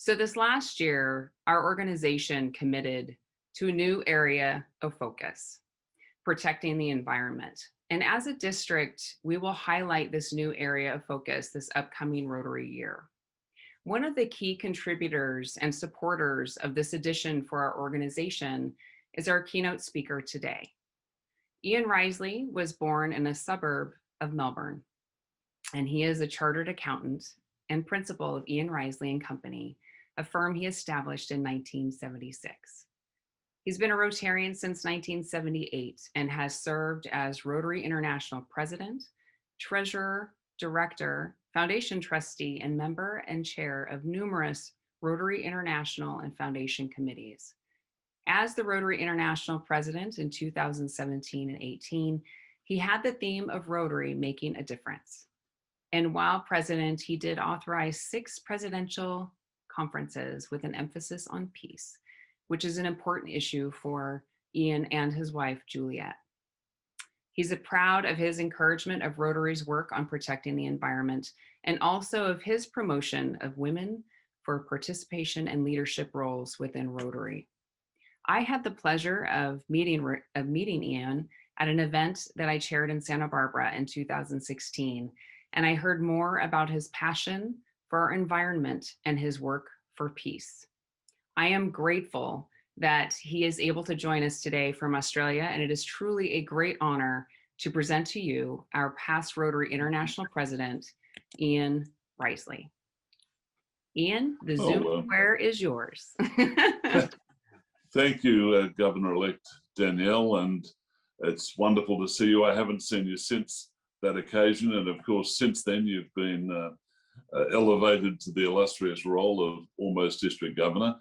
So this last year, our organization committed to a new area of focus, protecting the environment. And as a district, we will highlight this new area of focus this upcoming Rotary year. One of the key contributors and supporters of this edition for our organization is our keynote speaker today. Ian Risling was born in a suburb of Melbourne, and he is a chartered accountant and principal of Ian Risling and Company, a firm he established in 1976. He's been a Rotarian since 1978 and has served as Rotary International President, Treasurer, Director, Foundation Trustee, and member and chair of numerous Rotary International and Foundation committees. As the Rotary International President in 2017 and 18, he had the theme of Rotary making a difference. And while president, he did authorize 6 presidential conferences with an emphasis on peace, which is an important issue for Ian and his wife, Juliet. He's proud of his encouragement of Rotary's work on protecting the environment and also of his promotion of women for participation and leadership roles within Rotary. I had the pleasure of meeting Ian at an event that I chaired in Santa Barbara in 2016, and I heard more about his passion for our environment and his work for peace. I am grateful that he is able to join us today from Australia, and it is truly a great honor to present to you our past Rotary International President, Ian Risling. Ian, the Zoomware is yours. Thank you, Governor-elect Danielle, and it's wonderful to see you. I haven't seen you since that occasion, and of course, since then, you've been elevated to the illustrious role of almost district governor.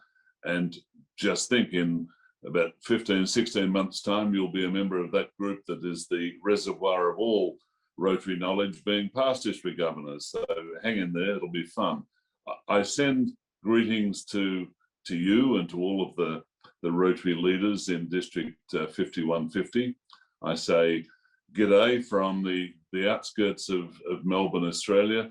And just think, in about 15, 16 months' time, you'll be a member of that group that is the reservoir of all Rotary knowledge, being past district governors. So hang in there, it'll be fun. I send greetings to you and to all of the Rotary leaders in District 5150. I say g'day from the outskirts of Melbourne, Australia,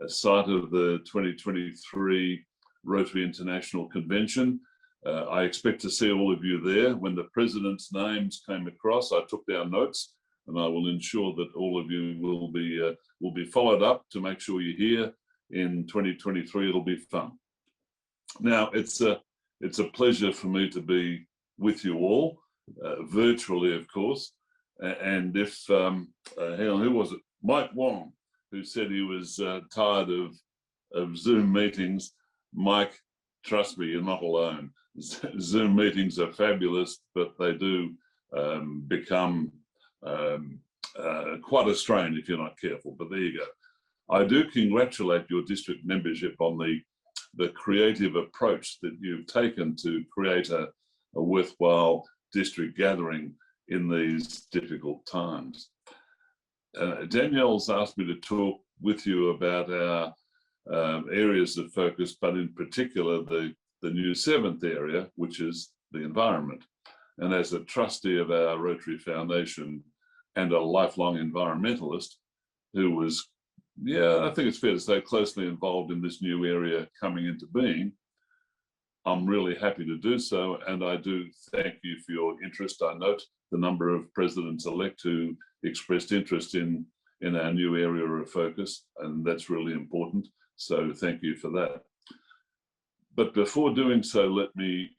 a site of the 2023 Rotary International Convention. I expect to see all of you there. When the president's names came across, I took down notes, and I will ensure that all of you will be followed up to make sure you're here in 2023. It'll be fun. Now, it's a pleasure for me to be with you all, virtually, of course. And if, hang on, who was it? Mike Wong, who said he was tired of Zoom meetings. Mike, trust me, you're not alone. Zoom meetings are fabulous, but they do become quite a strain if you're not careful, but there you go. I do congratulate your district membership on the creative approach that you've taken to create a worthwhile district gathering in these difficult times. Danielle's asked me to talk with you about our areas of focus, but in particular the new 7th area, which is the environment. And as a trustee of our Rotary Foundation and a lifelong environmentalist who was, I think it's fair to say, closely involved in this new area coming into being, I'm really happy to do so. And I do thank you for your interest. I note the number of presidents-elect who expressed interest in our new area of focus, and that's really important. So thank you for that. But before doing so, let me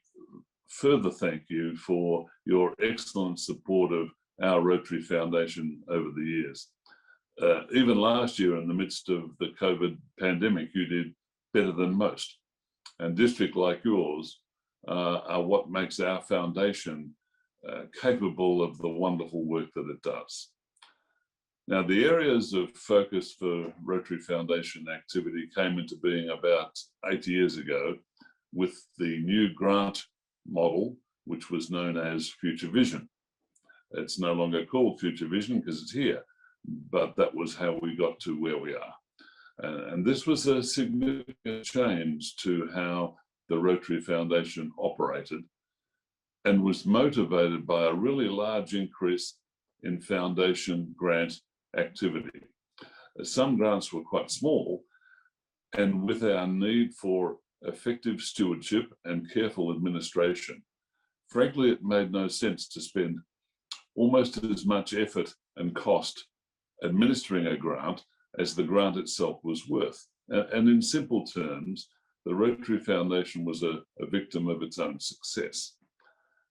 further thank you for your excellent support of our Rotary Foundation over the years. Even last year, in the midst of the COVID pandemic, you did better than most. And districts like yours are what makes our foundation capable of the wonderful work that it does. Now, the areas of focus for Rotary Foundation activity came into being about 8 years ago with the new grant model, which was known as Future Vision. It's no longer called Future Vision because it's here, but that was how we got to where we are. And this was a significant change to how the Rotary Foundation operated and was motivated by a really large increase in foundation grant activity. Some grants were quite small, and with our need for effective stewardship and careful administration. Frankly, it made no sense to spend almost as much effort and cost administering a grant as the grant itself was worth. And in simple terms, the Rotary Foundation was a victim of its own success.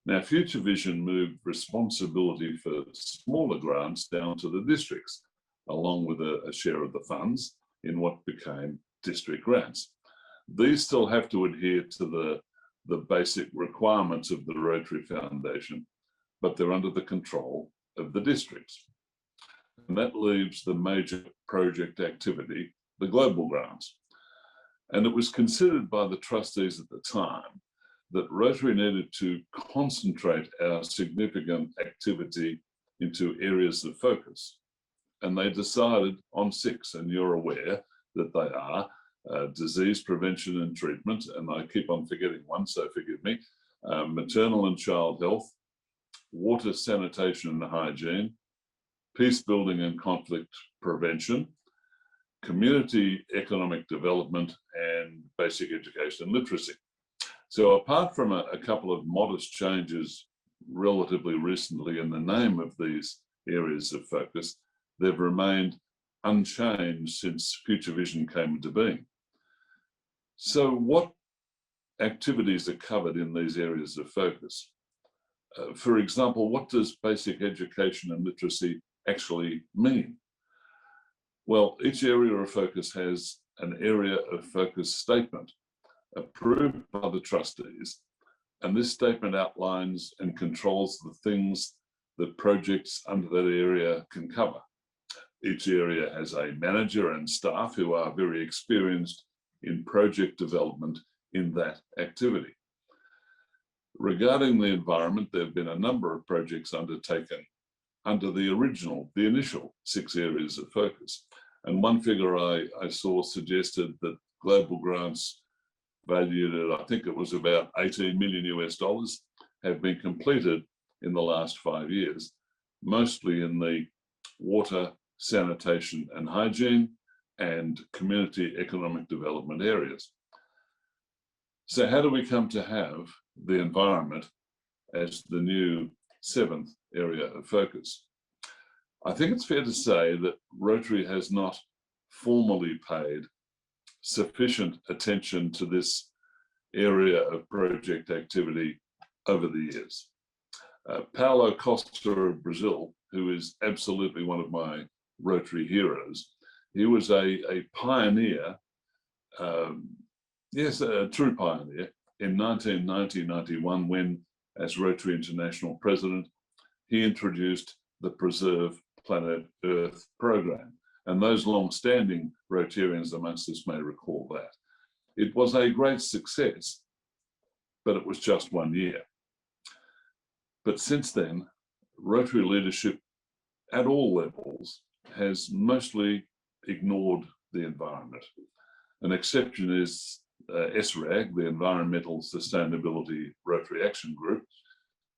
Now, Future Vision moved responsibility for smaller grants down to the districts, along with a share of the funds in what became district grants. These still have to adhere to the basic requirements of the Rotary Foundation, but they're under the control of the districts. And that leaves the major project activity, the global grants. And it was considered by the trustees at the time that Rotary needed to concentrate our significant activity into areas of focus. And they decided on 6, and you're aware that they are disease prevention and treatment, and I keep on forgetting one, so forgive me, maternal and child health, water, sanitation and hygiene, peace building and conflict prevention, community economic development, and basic education and literacy. So apart from a couple of modest changes relatively recently in the name of these areas of focus, they've remained unchanged since Future Vision came into being. So what activities are covered in these areas of focus? For example, what does basic education and literacy actually mean? Well, each area of focus has an area of focus statement approved by the trustees, and this statement outlines and controls the things that projects under that area can cover. Each area has a manager and staff who are very experienced in project development in that activity. Regarding the environment, there have been a number of projects undertaken under the initial 6 areas of focus. And one figure I saw suggested that global grants valued at, I think it was about 18 million US dollars, have been completed in the last 5 years, mostly in the water, sanitation and hygiene and community economic development areas. So how do we come to have the environment as the new 7th area of focus? I think it's fair to say that Rotary has not formally paid sufficient attention to this area of project activity over the years. Paulo Costa of Brazil, who is absolutely one of my Rotary heroes, he was a pioneer, yes, a true pioneer, in 1990-91 when, as Rotary International President, he introduced the Preserve Planet Earth program. And those long-standing Rotarians amongst us may recall that. It was a great success, but it was just 1 year. But since then, Rotary leadership at all levels has mostly ignored the environment. An exception is SRAG, the Environmental Sustainability Rotary Action Group,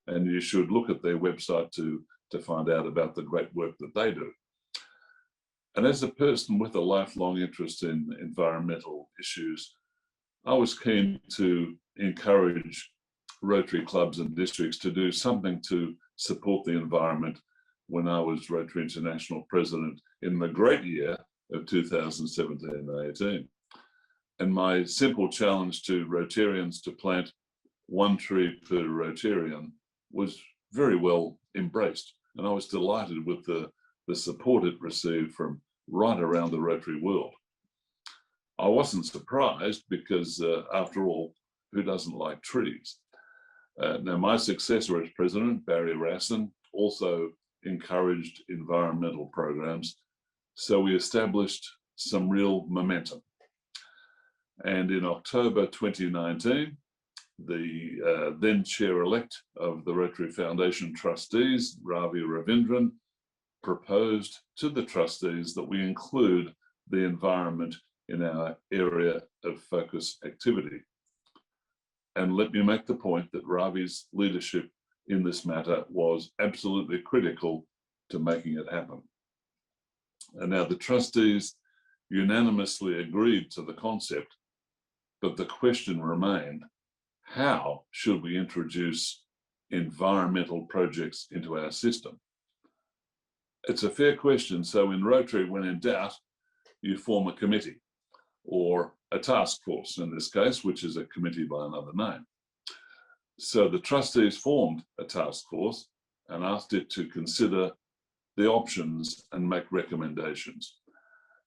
and you should look at their website to find out about the great work that they do. And as a person with a lifelong interest in environmental issues, I was keen to encourage Rotary clubs and districts to do something to support the environment when I was Rotary International President in the great year of 2017-18. And my simple challenge to Rotarians to plant 1 tree per Rotarian was very well embraced. And I was delighted with the support it received from right around the Rotary world. I wasn't surprised because, after all, who doesn't like trees? Now, my successor as president, Barry Rassin, also encouraged environmental programs, so we established some real momentum. And in October 2019, the then chair-elect of the Rotary Foundation trustees, Ravi Ravindran, proposed to the trustees that we include the environment in our area of focus activity. And let me make the point that Ravi's leadership in this matter was absolutely critical to making it happen. And now the trustees unanimously agreed to the concept, but the question remained, how should we introduce environmental projects into our system? It's a fair question. So in Rotary, when in doubt, you form a committee or a task force in this case, which is a committee by another name. So the trustees formed a task force and asked it to consider the options and make recommendations.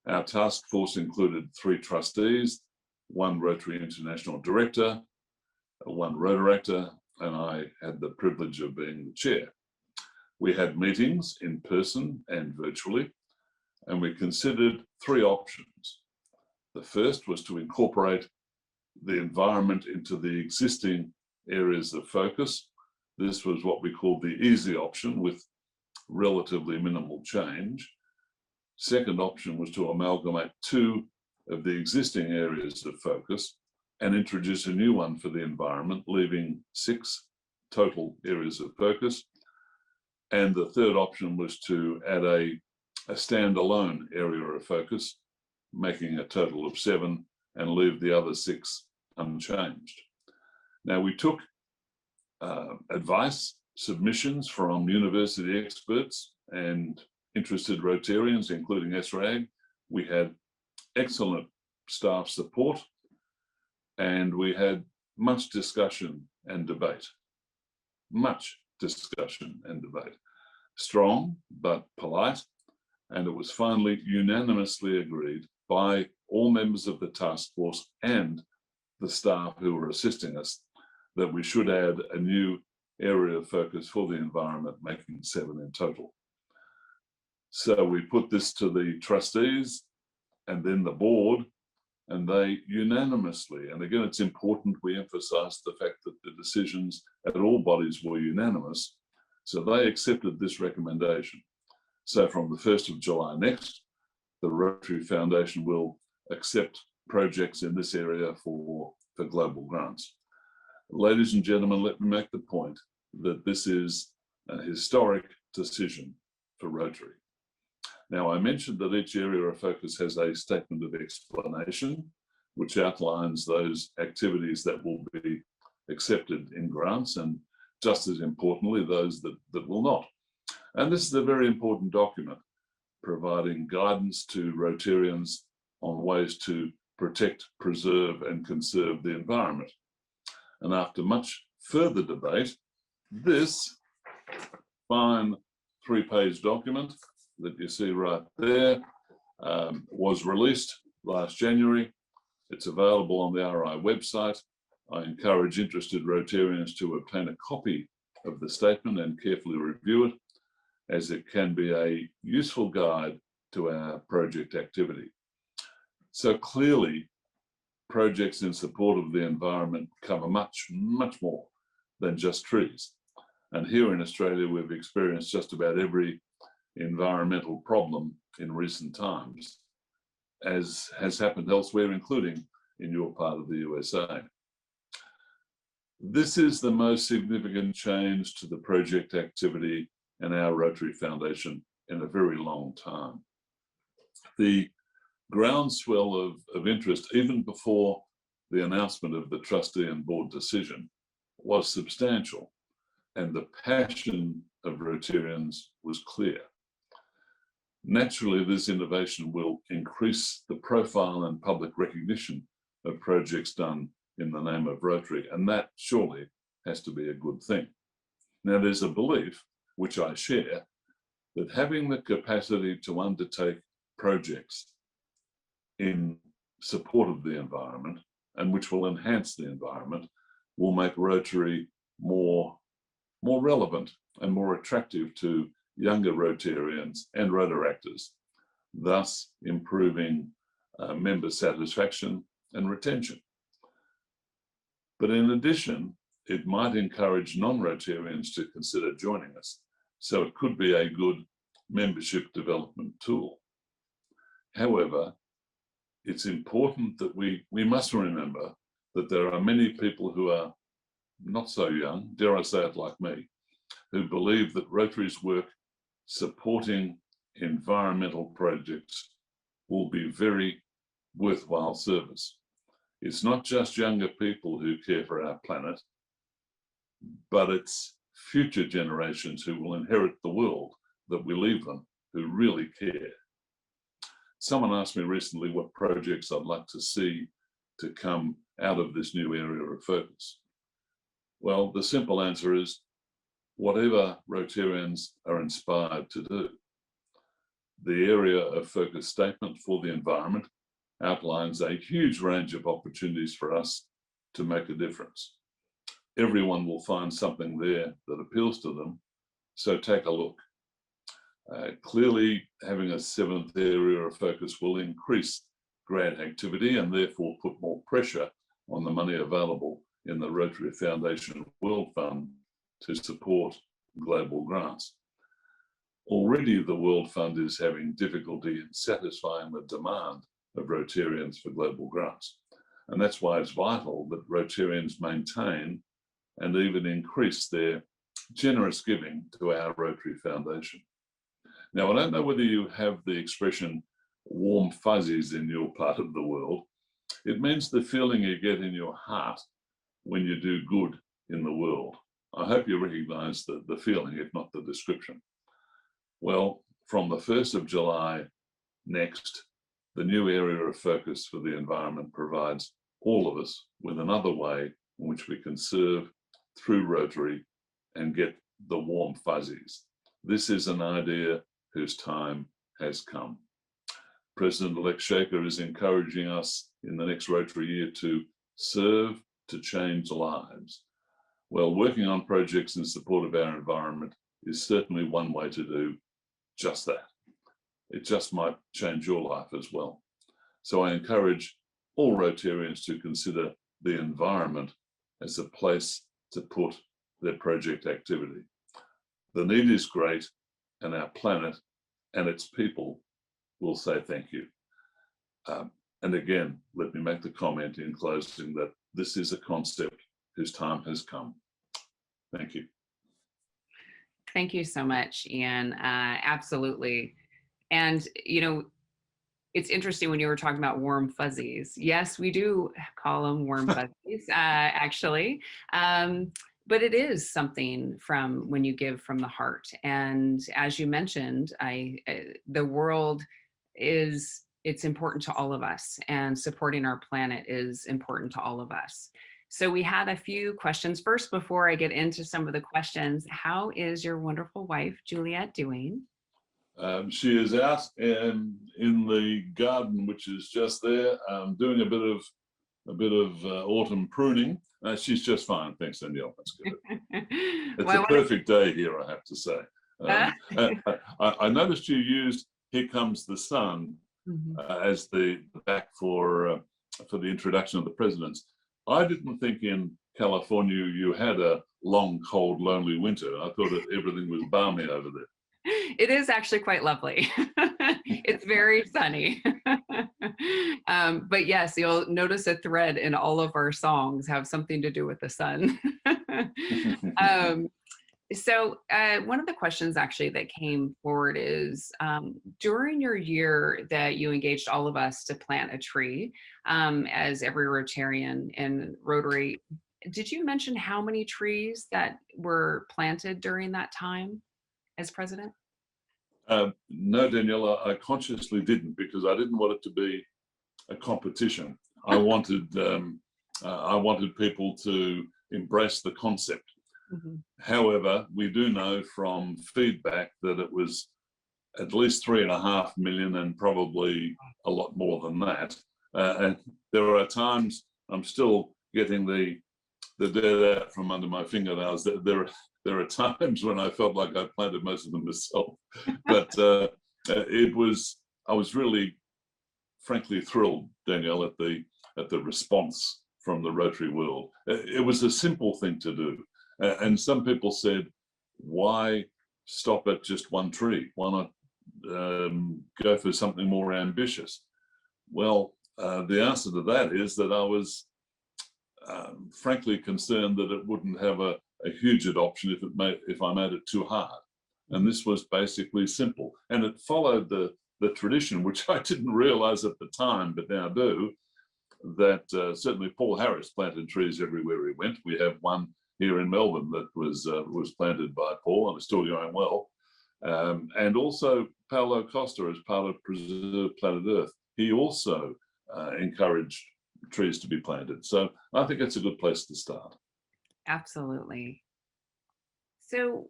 Our task force included 3 trustees, 1 Rotary International Director, 1 Rotaractor, and I had the privilege of being the chair. We had meetings in person and virtually, and we considered 3 options. The first was to incorporate the environment into the existing areas of focus. This was what we called the easy option with relatively minimal change. Second option was to amalgamate 2 of the existing areas of focus and introduce a new one for the environment, leaving 6 total areas of focus. And the third option was to add a standalone area of focus, making a total of 7 and leave the other 6 unchanged. Now, we took advice, submissions from university experts and interested Rotarians, including SRAG. We had excellent staff support, and we had much discussion and debate. Much discussion and debate. Strong, but polite, and it was finally unanimously agreed by all members of the task force and the staff who were assisting us that we should add a new area of focus for the environment, making 7 in total. So we put this to the trustees and then the board, and they unanimously, and again, it's important we emphasize the fact that the decisions at all bodies were unanimous, so they accepted this recommendation. So from the 1st of July next, the Rotary Foundation will accept projects in this area for global grants. Ladies and gentlemen, let me make the point that this is a historic decision for Rotary. Now, I mentioned that each area of focus has a statement of explanation, which outlines those activities that will be accepted in grants, and just as importantly, those that will not. And this is a very important document, providing guidance to Rotarians on ways to protect, preserve, and conserve the environment. And after much further debate, this fine 3-page document that you see right there was released last January. It's available on the RI website. I encourage interested Rotarians to obtain a copy of the statement and carefully review it, as it can be a useful guide to our project activity. So clearly, projects in support of the environment cover much, much more than just trees. And here in Australia, we've experienced just about every environmental problem in recent times, as has happened elsewhere, including in your part of the USA. This is the most significant change to the project activity in our Rotary Foundation in a very long time. The groundswell of interest, even before the announcement of the trustee and board decision, was substantial, and the passion of Rotarians was clear. Naturally, this innovation will increase the profile and public recognition of projects done in the name of Rotary, and that surely has to be a good thing. Now, there's a belief, which I share, that having the capacity to undertake projects in support of the environment, and which will enhance the environment, will make Rotary more relevant and more attractive to younger Rotarians and Rotaractors, thus improving member satisfaction and retention. But in addition, it might encourage non-Rotarians to consider joining us, so it could be a good membership development tool. However, it's important that we must remember that there are many people who are not so young, dare I say it like me, who believe that Rotary's work supporting environmental projects will be very worthwhile service. It's not just younger people who care for our planet, but it's future generations who will inherit the world that we leave them, who really care. Someone asked me recently what projects I'd like to see to come out of this new area of focus. Well, the simple answer is whatever Rotarians are inspired to do. The area of focus statement for the environment outlines a huge range of opportunities for us to make a difference. Everyone will find something there that appeals to them, so take a look. Clearly, having a seventh area of focus will increase grant activity and therefore put more pressure on the money available in the Rotary Foundation World Fund to support global grants. Already the World Fund is having difficulty in satisfying the demand of Rotarians for global grants. And that's why it's vital that Rotarians maintain and even increase their generous giving to our Rotary Foundation. Now, I don't know whether you have the expression warm fuzzies in your part of the world. It means the feeling you get in your heart when you do good in the world. I hope you recognize the feeling, if not the description. Well, from the 1st of July next, the new area of focus for the environment provides all of us with another way in which we can serve through Rotary and get the warm fuzzies. This is an idea whose time has come. President-elect Shaker is encouraging us in the next Rotary year to serve to change lives. Well, working on projects in support of our environment is certainly one way to do just that. It just might change your life as well. So I encourage all Rotarians to consider the environment as a place to put their project activity. The need is great, and our planet and its people will say thank you. And again, let me make the comment in closing that this is a concept whose time has come. Thank you. Thank you so much, Ian. Absolutely. And, you know, it's interesting when you were talking about warm fuzzies. Yes, we do call them warm fuzzies, actually. But it is something from when you give from the heart. And as you mentioned, the world it's important to all of us, and supporting our planet is important to all of us. So we had a few questions. First, before I get into some of the questions, how is your wonderful wife, Juliet, doing? She is out in the garden, which is just there, doing a bit of autumn pruning. She's just fine, thanks, Danielle. That's good. It's Well, a perfect day here, I have to say. I noticed you used "Here Comes the Sun" as the back for the introduction of the presidents. I didn't think in California you had a long, cold, lonely winter. I thought that everything was balmy over there. It is actually quite lovely. It's very sunny. But yes, you'll notice a thread in all of our songs have something to do with the sun. So one of the questions actually that came forward is, during your year that you engaged all of us to plant a tree, as every Rotarian in Rotary, did you mention how many trees that were planted during that time as president? No, Daniela, I consciously didn't, because I didn't want it to be a competition. I wanted people to embrace the concept. However, we do know from feedback that it was at least 3.5 million, and probably a lot more than that. And there are times I'm still getting the dirt out from under my fingernails. There are times when I felt like I planted most of them myself, but I was really, frankly, thrilled, Danielle, at the response from the Rotary world. It was a simple thing to do, and some people said, "Why stop at just one tree? Why not go for something more ambitious?" Well, the answer to that is that I was frankly concerned that it wouldn't have a huge adoption if I made it too hard. And this was basically simple, and it followed the tradition, which I didn't realize at the time, but now do, that certainly Paul Harris planted trees everywhere he went. We have one here in Melbourne that was planted by Paul and is still going well. And also Paulo Costa, as part of Preserve Planet Earth, he also encouraged trees to be planted. So I think it's a good place to start. Absolutely. So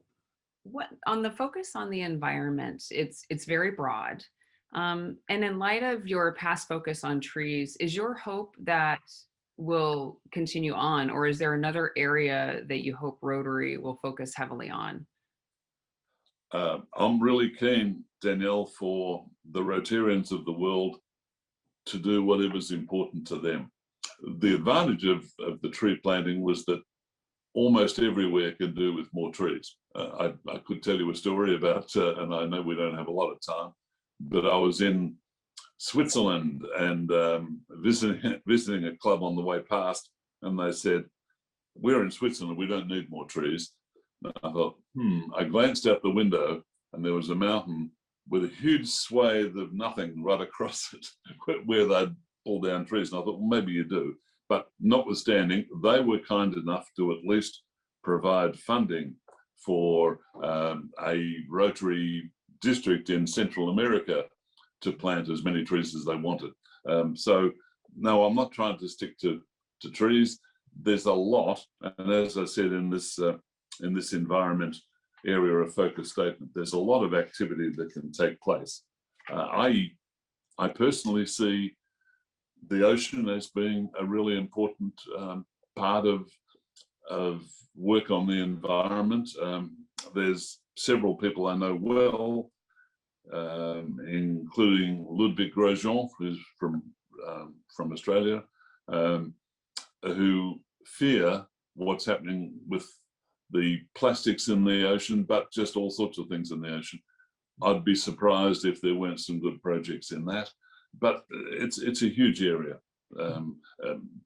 what on the focus on the environment, it's very broad. And in light of your past focus on trees, is your hope that will continue on, or is there another area that you hope Rotary will focus heavily on? I'm really keen, Danielle, for the Rotarians of the world to do whatever's important to them. The advantage of the tree planting was that almost everywhere can do with more trees. I could tell you a story about, and I know we don't have a lot of time, but I was in Switzerland and visiting a club on the way past, and they said, "We're in Switzerland, we don't need more trees." And I thought, I glanced out the window and there was a mountain with a huge swathe of nothing right across it where they'd pull down trees. And I thought, well, maybe you do. But notwithstanding, they were kind enough to at least provide funding for a Rotary district in Central America to plant as many trees as they wanted. So no, I'm not trying to stick to trees. There's a lot, and as I said in this environment area of focus statement, there's a lot of activity that can take place. I personally see the ocean as being a really important part of work on the environment. There's several people I know well, including Ludwig Grosjean, who's from Australia, who fear what's happening with the plastics in the ocean, but just all sorts of things in the ocean. I'd be surprised if there weren't some good projects in that, but it's a huge area.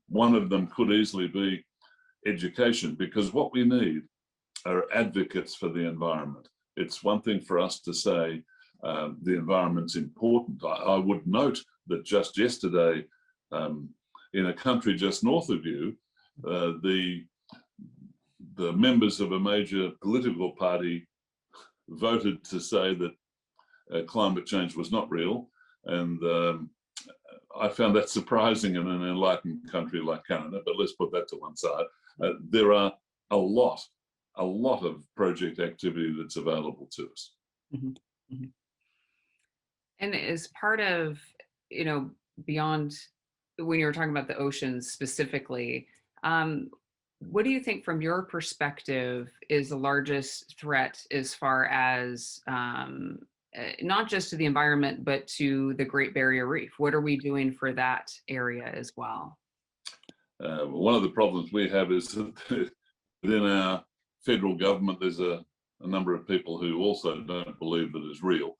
One of them could easily be education, because what we need are advocates for the environment. It's one thing for us to say the environment's important. I would note that just yesterday, in a country just north of you, the members of a major political party voted to say that climate change was not real. And I found that surprising in an enlightened country like Canada, but let's put that to one side. There are a lot of project activity that's available to us. Mm-hmm. Mm-hmm. And as part of, beyond when you were talking about the oceans specifically, what do you think from your perspective is the largest threat as far as not just to the environment, but to the Great Barrier Reef? What are we doing for that area as well? One of the problems we have is that within our federal government, there's a number of people who also don't believe that it's real.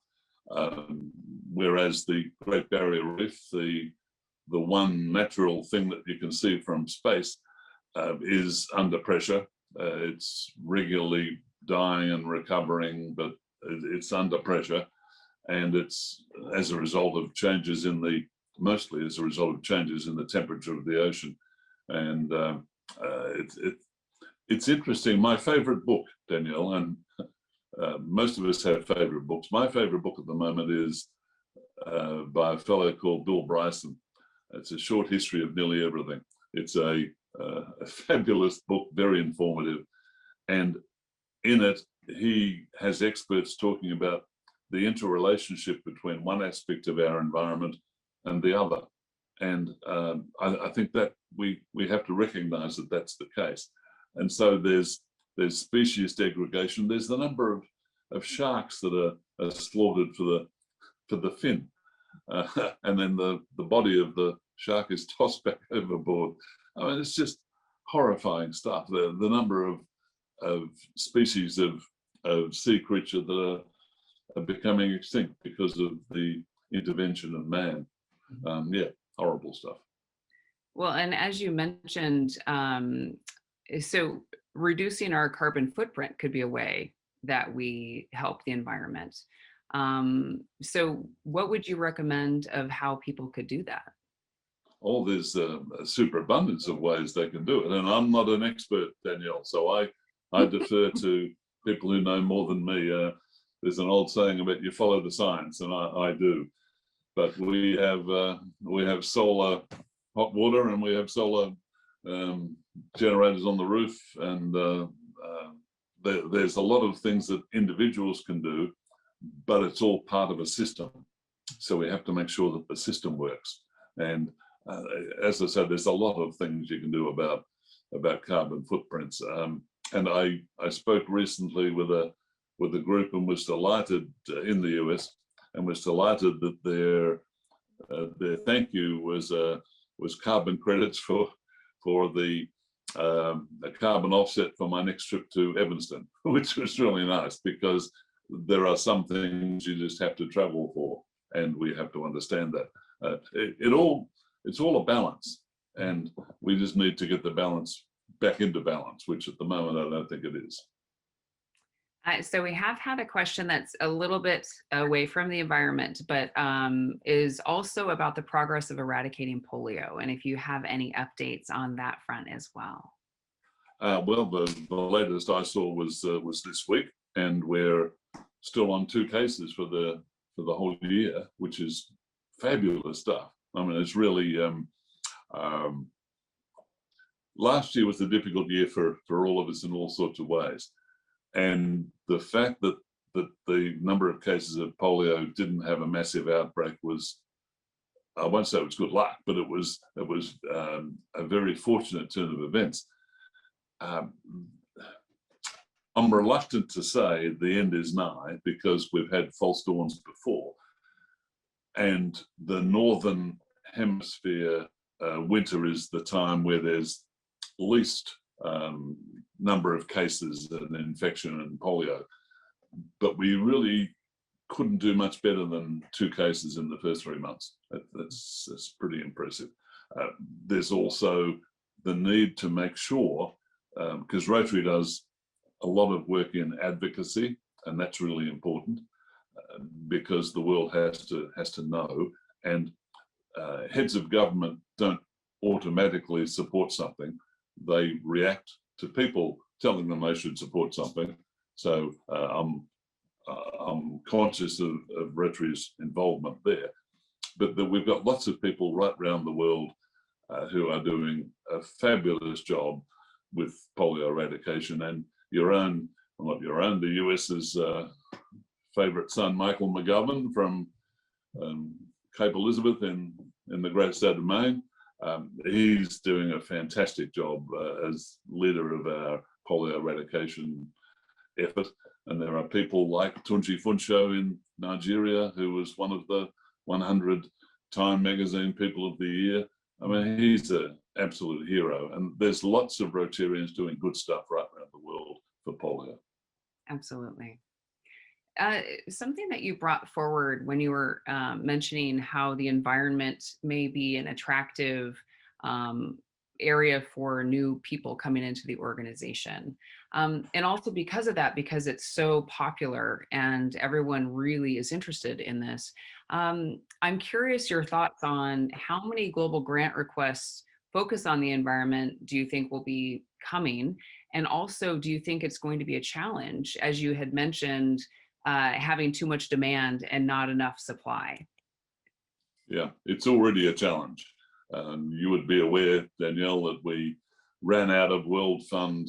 Whereas the Great Barrier Reef, the one natural thing that you can see from space, is under pressure. It's regularly dying and recovering, but it's under pressure, and it's as a result of changes mostly as a result of changes in the temperature of the ocean. And it's interesting. My favorite book, Danielle, and most of us have favorite books. My favorite book at the moment is by a fellow called Bill Bryson. It's a short history of nearly everything. It's a fabulous book, very informative. And in it, he has experts talking about the interrelationship between one aspect of our environment and the other. And I think that we have to recognize that that's the case. And so there's species degradation. There's the number of sharks that are slaughtered for the fin. And then the body of the shark is tossed back overboard. I mean, it's just horrifying stuff. The number of species of sea creature that are becoming extinct because of the intervention of man. Horrible stuff. Well, and as you mentioned, so reducing our carbon footprint could be a way that we help the environment. So what would you recommend of how people could do that? there's a superabundance of ways they can do it. And I'm not an expert, Danielle, so I defer to people who know more than me. There's an old saying about you follow the science, and I do. But we have solar hot water, and we have solar generators on the roof, and there's a lot of things that individuals can do, but it's all part of a system. So we have to make sure that the system works. And as I said, there's a lot of things you can do about carbon footprints. And I spoke recently with a group and was delighted in the US, and was delighted that their thank you was carbon credits for the a carbon offset for my next trip to Evanston, which was really nice, because there are some things you just have to travel for, and we have to understand that. It's all a balance, and we just need to get the balance back into balance, which at the moment I don't think it is. So we have had a question that's a little bit away from the environment, but is also about the progress of eradicating polio, and if you have any updates on that front as well. Well, the latest I saw was this week, and we're still on 2 cases for the whole year, which is fabulous stuff. I mean, it's really last year was a difficult year for all of us in all sorts of ways. And the fact that the number of cases of polio didn't have a massive outbreak was, I won't say it was good luck, but it was a very fortunate turn of events. I'm reluctant to say the end is nigh, because we've had false dawns before, and the northern hemisphere winter is the time where there's least number of cases and infection and polio. But we really couldn't do much better than 2 cases in the first 3 months. That's pretty impressive. There's also the need to make sure, because Rotary does a lot of work in advocacy, and that's really important, because the world has to know, and heads of government don't automatically support something. They react to people telling them they should support something. So I'm conscious of Rotary's involvement there, but we've got lots of people right around the world who are doing a fabulous job with polio eradication. And the US's favorite son, Michael Mcgovern from Cape Elizabeth in the great state of Maine. He's doing a fantastic job as leader of our polio eradication effort. And there are people like Tunji Funsho in Nigeria, who was one of the 100 Time Magazine People of the Year. I mean, he's an absolute hero. And there's lots of Rotarians doing good stuff right around the world for polio. Absolutely. Something that you brought forward when you were mentioning how the environment may be an attractive area for new people coming into the organization. And also because of that, because it's so popular and everyone really is interested in this, I'm curious your thoughts on how many global grant requests focus on the environment do you think will be coming? And also, do you think it's going to be a challenge, as you had mentioned, having too much demand and not enough supply? Yeah, it's already a challenge. You would be aware, Danielle, that we ran out of World Fund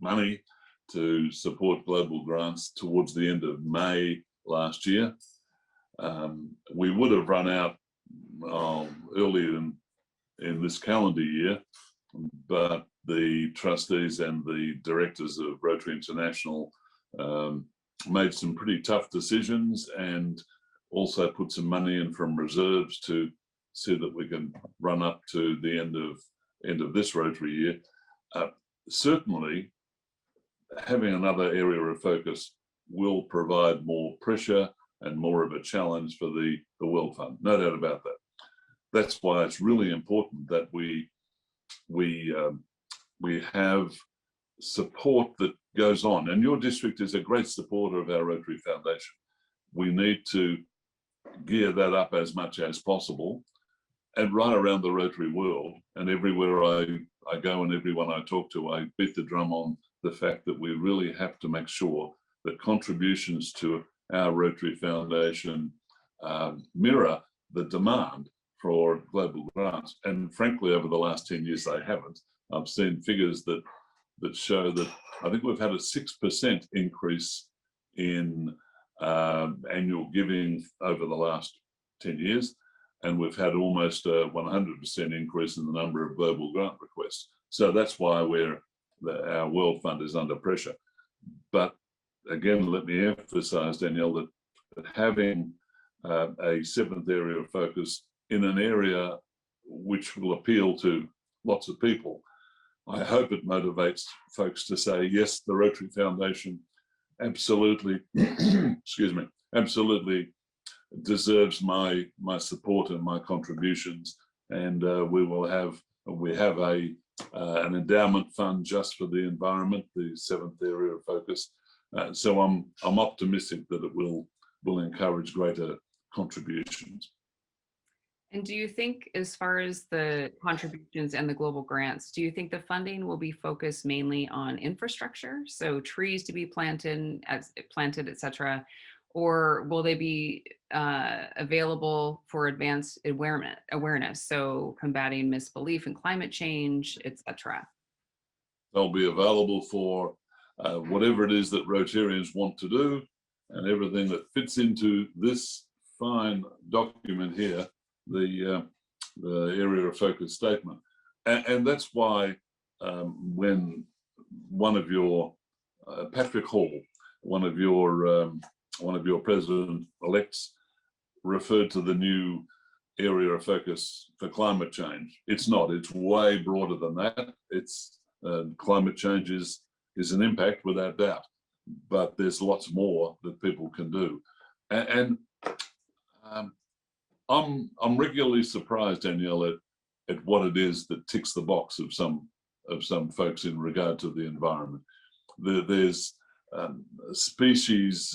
money to support global grants towards the end of May last year. We would have run out earlier in this calendar year, but the trustees and the directors of Rotary International made some pretty tough decisions, and also put some money in from reserves to see that we can run up to the end of this Rotary year. Certainly, having another area of focus will provide more pressure and more of a challenge for the World Fund, no doubt about that. That's why it's really important that we have support that goes on, and your district is a great supporter of our Rotary Foundation. We need to gear that up as much as possible, and right around the Rotary world, and everywhere I go and everyone I talk to, I beat the drum on the fact that we really have to make sure that contributions to our Rotary Foundation mirror the demand for global grants. And frankly, over the last 10 years, they haven't. I've seen figures that show that I think we've had a 6% increase in annual giving over the last 10 years. And we've had almost a 100% increase in the number of global grant requests. So that's why our World Fund is under pressure. But again, let me emphasize, Danielle, that having a seventh area of focus in an area which will appeal to lots of people, I hope it motivates folks to say, yes, the Rotary Foundation absolutely, excuse me, absolutely deserves my support and my contributions, and we have an endowment fund just for the environment, the seventh area of focus. So I'm optimistic that it will encourage greater contributions. And do you think, as far as the contributions and the global grants, do you think the funding will be focused mainly on infrastructure, so trees to be planted, et cetera, or will they be available for advanced awareness, so combating misbelief in climate change, et cetera? They'll be available for whatever it is that Rotarians want to do, and everything that fits into this fine document here, the area of focus statement. And that's why when one of your, Patrick Hall, one of your president-elects referred to the new area of focus for climate change. It's not, it's way broader than that. It's climate change is an impact without doubt, but there's lots more that people can do. And I'm regularly surprised, Danielle, at what it is that ticks the box of some folks in regard to the environment. There's species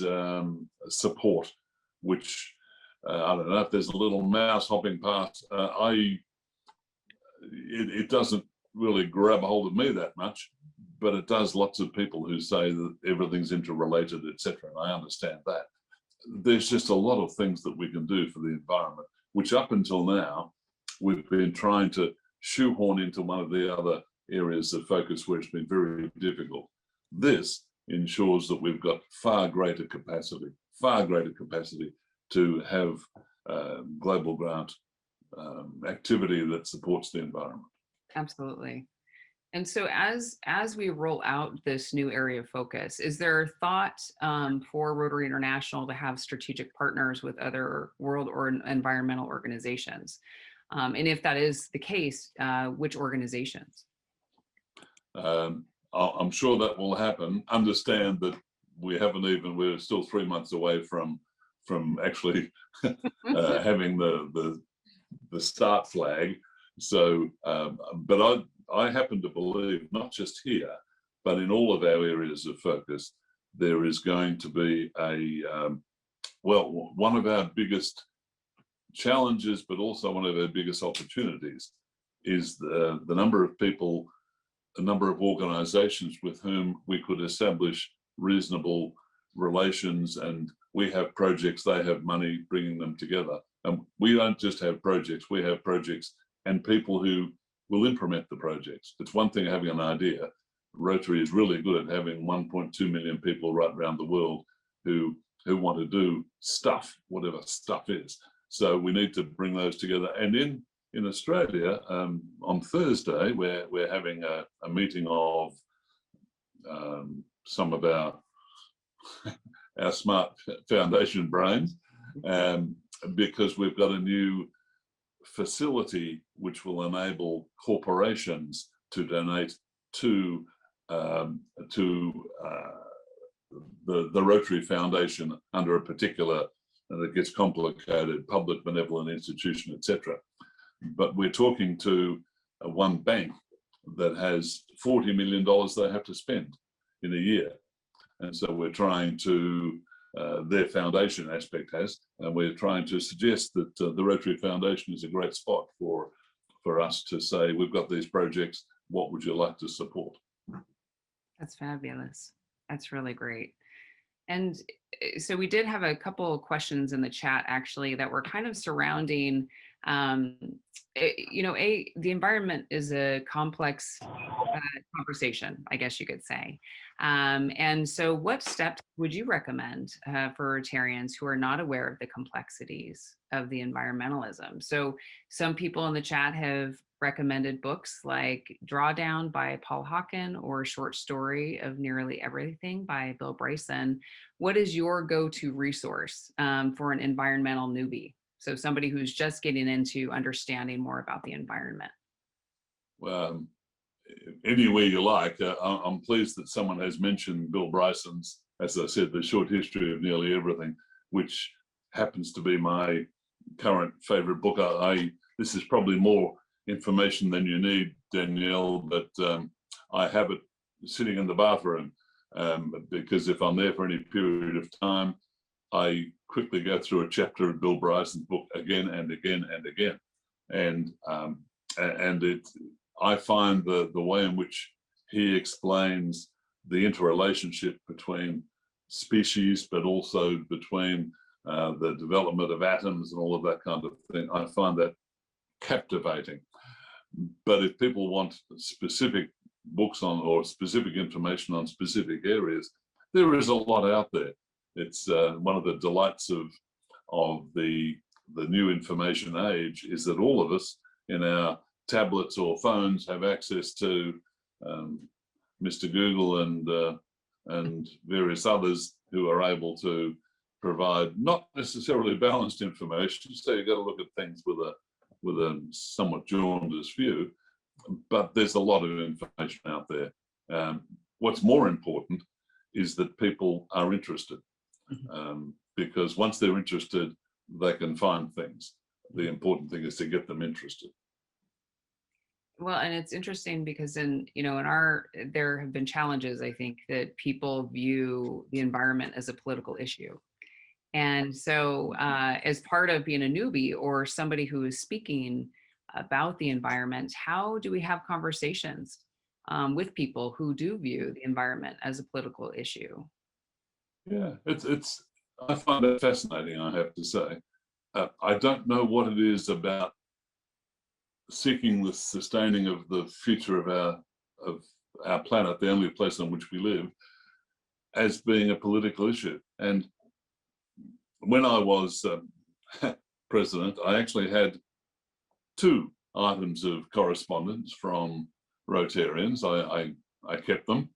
support, which I don't know if there's a little mouse hopping past. It doesn't really grab a hold of me that much, but it does lots of people who say that everything's interrelated, etc. And I understand that. There's just a lot of things that we can do for the environment, which up until now, we've been trying to shoehorn into one of the other areas of focus where it's been very difficult. This ensures that we've got far greater capacity to have global grant activity that supports the environment. Absolutely. And so as we roll out this new area of focus, is there thought for Rotary International to have strategic partners with other world or environmental organizations? And if that is the case, which organizations? I'm sure that will happen. Understand that we're still 3 months away from actually having the start flag. So, but I happen to believe, not just here, but in all of our areas of focus, there is going to be one of our biggest challenges, but also one of our biggest opportunities is the number of people, the number of organizations with whom we could establish reasonable relations, and we have projects, they have money, bringing them together. And we don't just have projects, we have projects and people who will implement the projects. It's one thing having an idea. Rotary is really good at having 1.2 million people right around the world who want to do stuff, whatever stuff is. So we need to bring those together. And in Australia, on Thursday, we're having a meeting of some of our smart foundation brains, because we've got a new facility which will enable corporations to donate to the Rotary Foundation under a particular, and it gets complicated, public benevolent institution, etc. But we're talking to one bank that has $40 million they have to spend in a year. And so we're trying to their foundation aspect has, and we're trying to suggest that the Rotary Foundation is a great spot for us to say, we've got these projects, what would you like to support? That's fabulous. That's really great. And so we did have a couple of questions in the chat actually that were kind of surrounding, the environment is a complex conversation, I guess you could say. And so what steps would you recommend for Rotarians who are not aware of the complexities of the environmentalism? So some people in the chat have recommended books like Drawdown by Paul Hawken or Short Story of Nearly Everything by Bill Bryson. What is your go-to resource for an environmental newbie? So somebody who's just getting into understanding more about the environment. Well, any way you like. I'm pleased that someone has mentioned Bill Bryson's, as I said, The Short History of Nearly Everything, which happens to be my current favorite book. This is probably more information than you need, Danielle, but I have it sitting in the bathroom because if I'm there for any period of time, I quickly go through a chapter of Bill Bryson's book again and again and again. And I find the way in which he explains the interrelationship between species, but also between the development of atoms and all of that kind of thing, I find that captivating. But if people want specific books on or specific information on specific areas, there is a lot out there. It's one of the delights of the new information age is that all of us in our tablets or phones have access to Mr. Google and various others who are able to provide not necessarily balanced information. So you've got to look at things with a somewhat jaundiced view, but there's a lot of information out there. What's more important is that people are interested, because once they're interested, they can find things. The important thing is to get them interested. Well, and it's interesting because there have been challenges, I think, that people view the environment as a political issue. And so as part of being a newbie or somebody who is speaking about the environment, how do we have conversations with people who do view the environment as a political issue? Yeah, I find it fascinating, I have to say. I don't know what it is about seeking the sustaining of the future of our planet, the only place on which we live, as being a political issue. And when I was president, I actually had 2 items of correspondence from Rotarians. I kept them.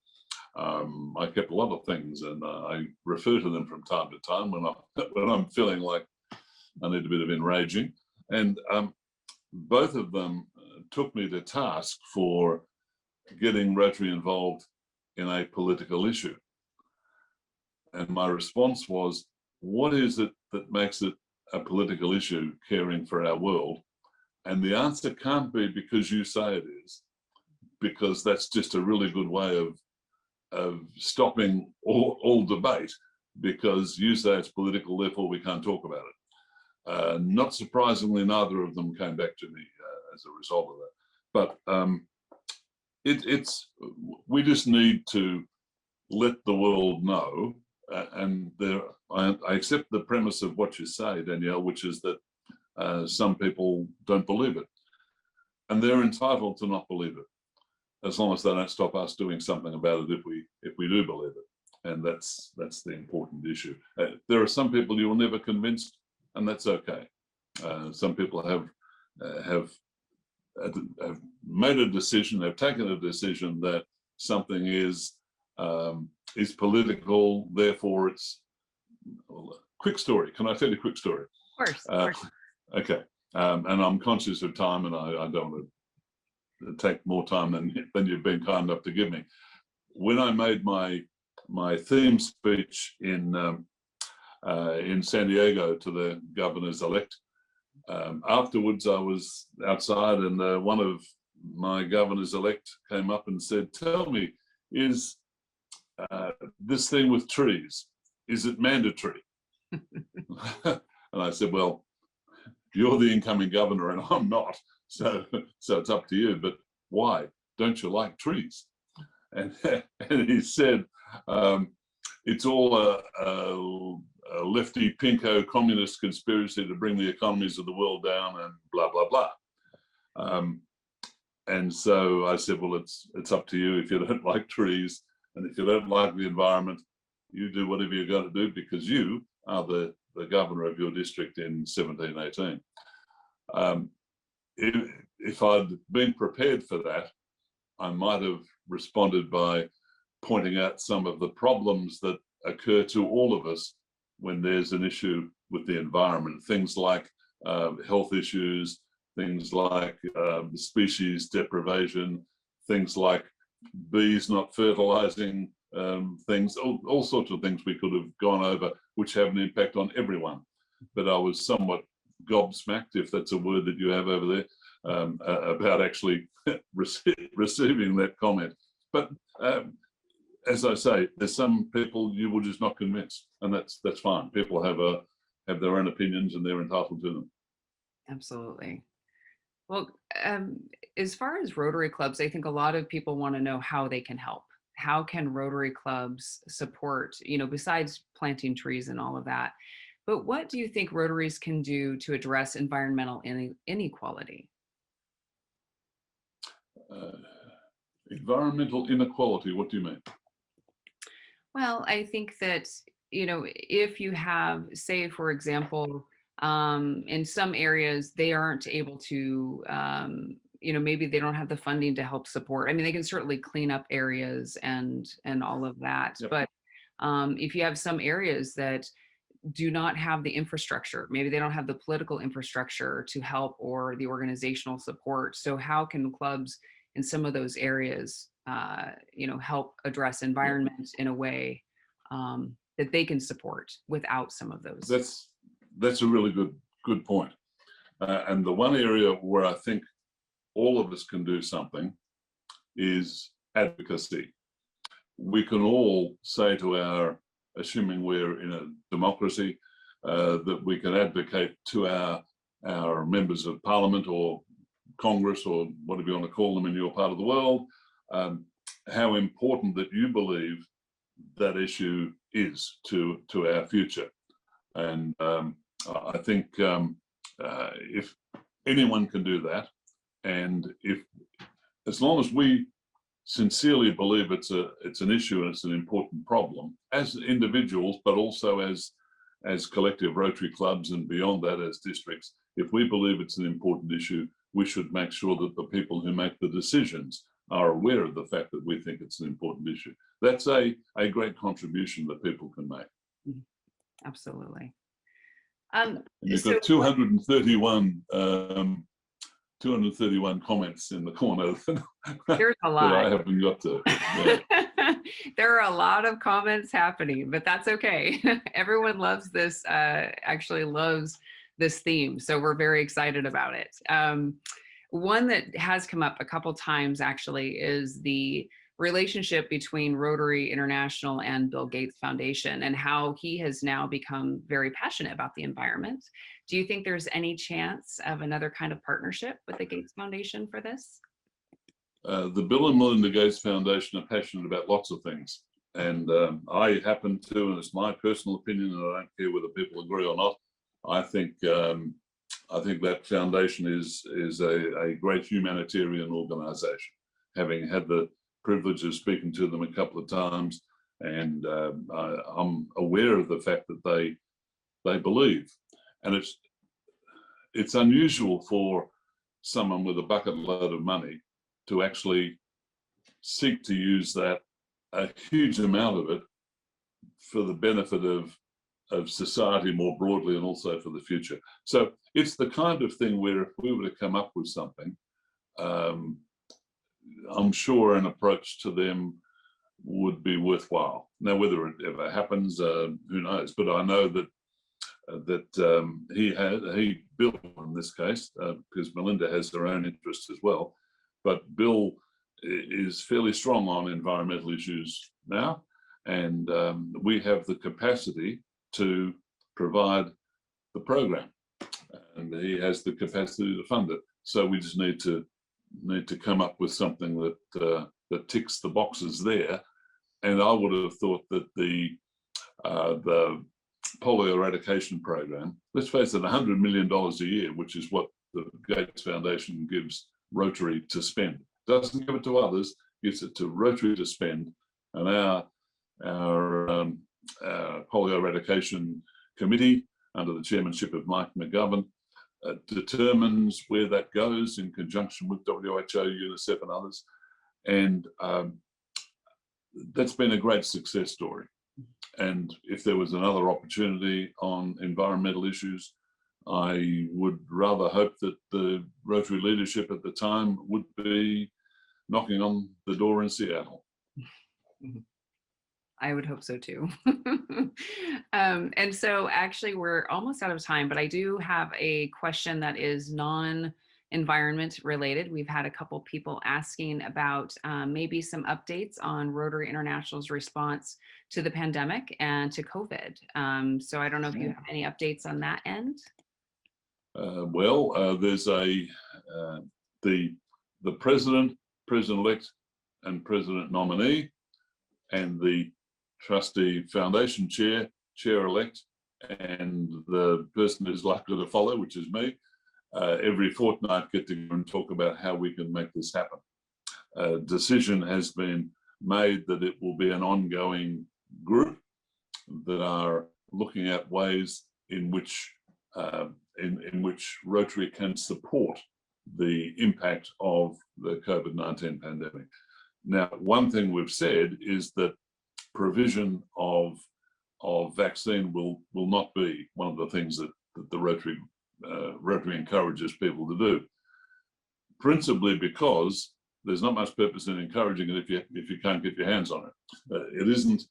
I kept a lot of things, and I refer to them from time to time when I'm feeling like I need a bit of enraging. And both of them took me to task for getting Rotary involved in a political issue. And my response was, what is it that makes it a political issue, caring for our world? And the answer can't be because you say it is, because that's just a really good way of stopping all debate, because you say it's political, therefore we can't talk about it. Not surprisingly, neither of them came back to me as a result of that. But we just need to let the world know, and I accept the premise of what you say, Danielle, which is that some people don't believe it, and they're entitled to not believe it, as long as they don't stop us doing something about it if we do believe it, and that's the important issue. There are some people you will never convince, and that's okay. Some people have made a decision, have taken a decision that something is political, therefore it's quick story. Can I tell you a quick story? Of course. Okay, and I'm conscious of time, and I don't want to take more time than you've been kind enough to give me. When I made my theme speech in San Diego to the governors-elect, afterwards I was outside, and one of my governors-elect came up and said, "Tell me, is this thing with trees, is it mandatory? And I said, well, you're the incoming governor and I'm not, so it's up to you. But why? Don't you like trees? And he said, it's all a lefty pinko communist conspiracy to bring the economies of the world down and blah blah blah. And so I said, well, it's up to you. If you don't like trees and if you don't like the environment, you do whatever you're going to do, because you are the governor of your district in 1718. If I'd been prepared for that, I might have responded by pointing out some of the problems that occur to all of us when there's an issue with the environment. Things like health issues, things like species deprivation, things like bees not fertilizing, things, all sorts of things we could have gone over, which have an impact on everyone. But I was somewhat gobsmacked, if that's a word that you have over there, about actually receiving that comment. But as I say, there's some people you will just not convince, and that's fine. People have their own opinions and they're entitled to them. Absolutely. Well, as far as Rotary clubs, I think a lot of people want to know how they can help. How can Rotary clubs support, besides planting trees and all of that? But what do you think Rotaries can do to address environmental inequality? Environmental inequality, what do you mean? Well, I think that, if you have, say, for example, in some areas, they aren't able to, maybe they don't have the funding to help support. I mean, they can certainly clean up areas and all of that. Yep. But if you have some areas that do not have the infrastructure, maybe they don't have the political infrastructure to help or the organizational support. So how can clubs in some of those areas, help address environment in a way that they can support without some of those? That's a really good point. And the one area where I think all of us can do something is advocacy. We can all say to assuming we're in a democracy, that we can advocate to our members of parliament or Congress or whatever you want to call them in your part of the world, how important that you believe that issue is to our future. And I think if anyone can do that, and as long as we sincerely believe it's an issue and it's an important problem as individuals, but also as collective Rotary clubs and beyond that as districts, if we believe it's an important issue, we should make sure that the people who make the decisions are aware of the fact that we think it's an important issue. That's a great contribution that people can make. Absolutely. You've got 231 comments in the corner. There's a lot. That I haven't got to. Yeah. There are a lot of comments happening, but that's okay. Everyone loves this, actually loves this theme. So we're very excited about it. One that has come up a couple times actually is the relationship between Rotary International and Bill Gates Foundation and how he has now become very passionate about the environment. Do you think there's any chance of another kind of partnership with the Gates Foundation for this? The Bill and Melinda Gates Foundation are passionate about lots of things. And I happen to, and it's my personal opinion, and I don't care whether people agree or not, I think that foundation is a great humanitarian organization. Having had the privilege of speaking to them a couple of times, and I'm aware of the fact that they believe, and it's unusual for someone with a bucket load of money to actually seek to use that, a huge amount of it, for the benefit of society more broadly and also for the future. So it's the kind of thing where if we were to come up with something, I'm sure an approach to them would be worthwhile. Now, whether it ever happens, who knows? But I know that Bill in this case, because Melinda has her own interests as well, but Bill is fairly strong on environmental issues now, and we have the capacity to provide the program, and he has the capacity to fund it. So we just need to come up with something that that ticks the boxes there. And I would have thought that the polio eradication program, let's face it, $100 million a year, which is what the Gates Foundation gives Rotary to spend. Doesn't give it to others, gives it to Rotary to spend. And our polio eradication committee, under the chairmanship of Mcgovern, determines where that goes in conjunction with WHO, UNICEF, and others. And that's been a great success story. And if there was another opportunity on environmental issues, I would rather hope that the Rotary leadership at the time would be knocking on the door in Seattle. I would hope so too. And so actually we're almost out of time, but I do have a question that is non-environment related. We've had a couple people asking about maybe some updates on Rotary International's response to the pandemic and to COVID. So I don't know if you have any updates on that end. There's the president-elect and president nominee, and the trustee foundation chair-elect, and the person who's likely to follow, which is me, every fortnight get together and talk about how we can make this happen. A decision has been made that it will be an ongoing group that are looking at ways in which Rotary can support the impact of the COVID-19 pandemic. Now, one thing we've said is that provision of vaccine will not be one of the things that the Rotary encourages people to do, principally because there's not much purpose in encouraging it if you can't get your hands on it. It isn't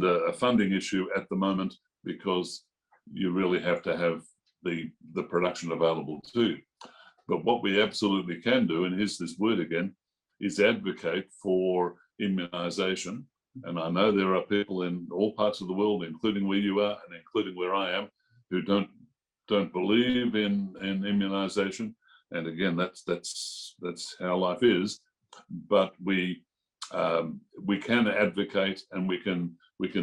a funding issue at the moment, because you really have to have the production available to you. But what we absolutely can do, and here's this word again, is advocate for immunization. And I know there are people in all parts of the world, including where you are and including where I am, who don't believe in immunization. And again, that's how life is. But we can advocate, and we can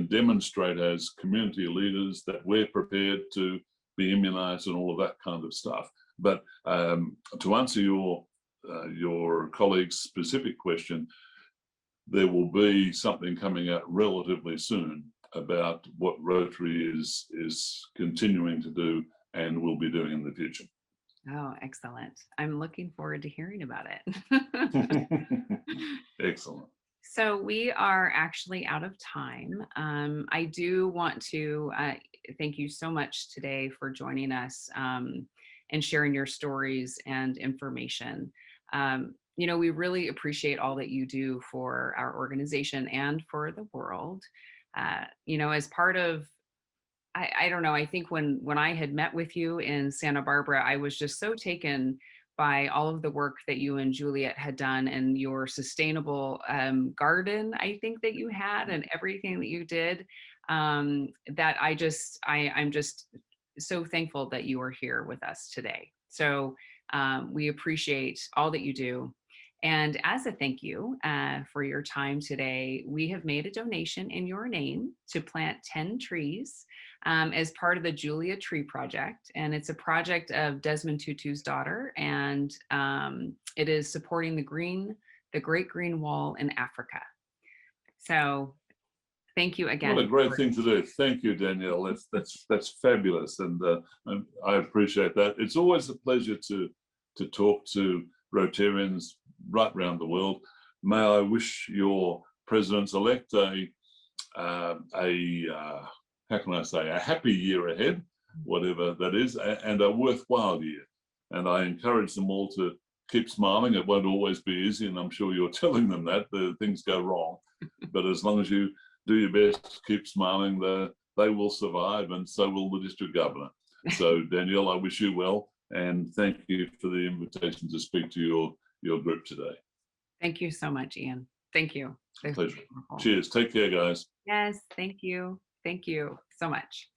demonstrate as community leaders that we're prepared to be immunized and all of that kind of stuff. But to answer your colleague's specific question, there will be something coming out relatively soon about what Rotary is continuing to do and will be doing in the future. Oh, excellent. I'm looking forward to hearing about it. Excellent. So we are actually out of time. I do want to thank you so much today for joining us and sharing your stories and information. We really appreciate all that you do for our organization and for the world. As part of, I don't know, I think when I had met with you in Santa Barbara, I was just so taken by all of the work that you and Juliet had done, and your sustainable garden, I think, that you had, and everything that you did, that I'm just so thankful that you are here with us today. So we appreciate all that you do. And as a thank you for your time today, we have made a donation in your name to plant 10 trees as part of the Julia Tree Project. And it's a project of Desmond Tutu's daughter, and it is supporting the Great Green Wall in Africa. So thank you again. What a great thing to do. Thank you, Danielle. That's fabulous. And I appreciate that. It's always a pleasure to talk to Rotarians right around the world. May I wish your presidents-elect how can I say, a happy year ahead, whatever that is, and a worthwhile year. And I encourage them all to keep smiling. It won't always be easy, and I'm sure you're telling them that things go wrong. But as long as you do your best, keep smiling, they will survive, and so will the district governor. So Danielle, I wish you well, and thank you for the invitation to speak to your group today. Thank you so much, Ian. Thank you. They're Pleasure. wonderful. Cheers. Take care, guys. Yes, thank you. Thank you so much.